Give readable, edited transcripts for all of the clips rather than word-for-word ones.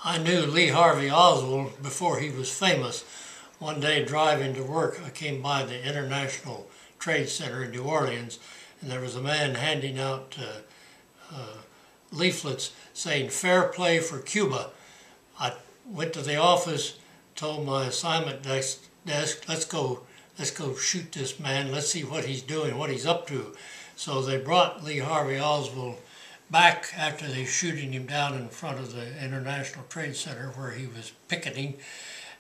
I knew Lee Harvey Oswald before he was famous. One day driving to work, I came by the International Trade Center in New Orleans, and there was a man handing out leaflets saying "Fair play for Cuba." I went to the office, told my assignment desk, let's go shoot this man. Let's see what he's doing, what he's up to. So they brought Lee Harvey Oswald back after they shooting him down in front of the International Trade Center where he was picketing,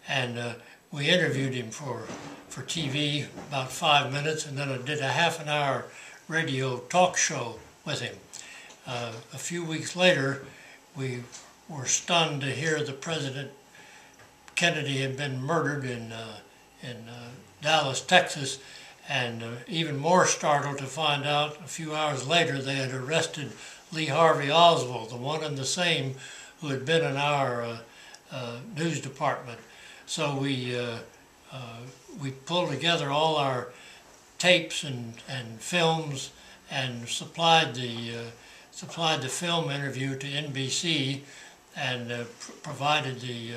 and we interviewed him for TV about 5 minutes, and then I did a half-an-hour radio talk show with him. A few weeks later, we were stunned to hear that President Kennedy had been murdered in Dallas, Texas, and even more startled to find out a few hours later they had arrested Lee Harvey Oswald, the one and the same who had been in our news department. So we pulled together all our tapes and films and supplied the film interview to NBC, and provided the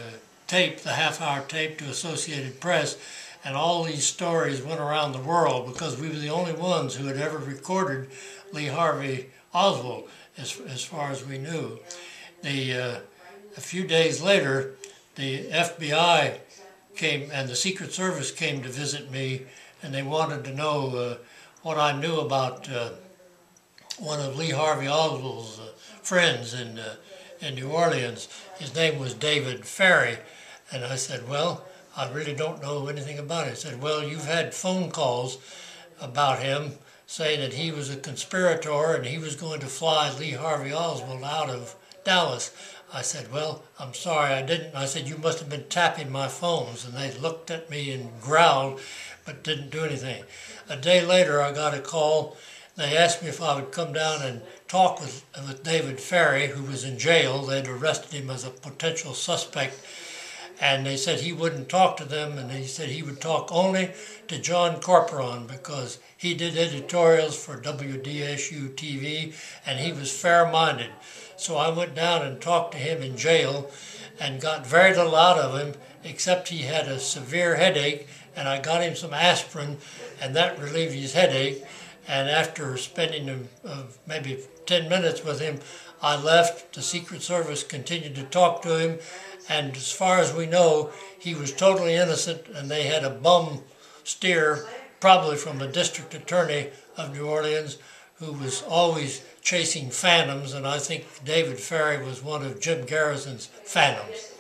tape, the half-hour tape, to Associated Press. And all these stories went around the world because we were the only ones who had ever recorded Lee Harvey Oswald, as far as we knew. A few days later, the FBI came and the Secret Service came to visit me, and they wanted to know what I knew about one of Lee Harvey Oswald's friends in New Orleans. His name was David Ferry, and I said, well, I really don't know anything about it. He said, well, you've had phone calls about him saying that he was a conspirator and he was going to fly Lee Harvey Oswald out of Dallas. I said, well, I'm sorry, I didn't. I said, you must have been tapping my phones. And they looked at me and growled, but didn't do anything. A day later, I got a call. They asked me if I would come down and talk with David Ferry, who was in jail. They'd arrested him as a potential suspect. And they said he wouldn't talk to them, and he said he would talk only to John Corporon because he did editorials for WDSU TV, and he was fair-minded. So I went down and talked to him in jail and got very little out of him, except he had a severe headache, and I got him some aspirin, and that relieved his headache. And after spending maybe 10 minutes with him, I left. The Secret Service continued to talk to him, and as far as we know, he was totally innocent, and they had a bum steer, probably from the district attorney of New Orleans, who was always chasing phantoms, and I think David Ferry was one of Jim Garrison's phantoms.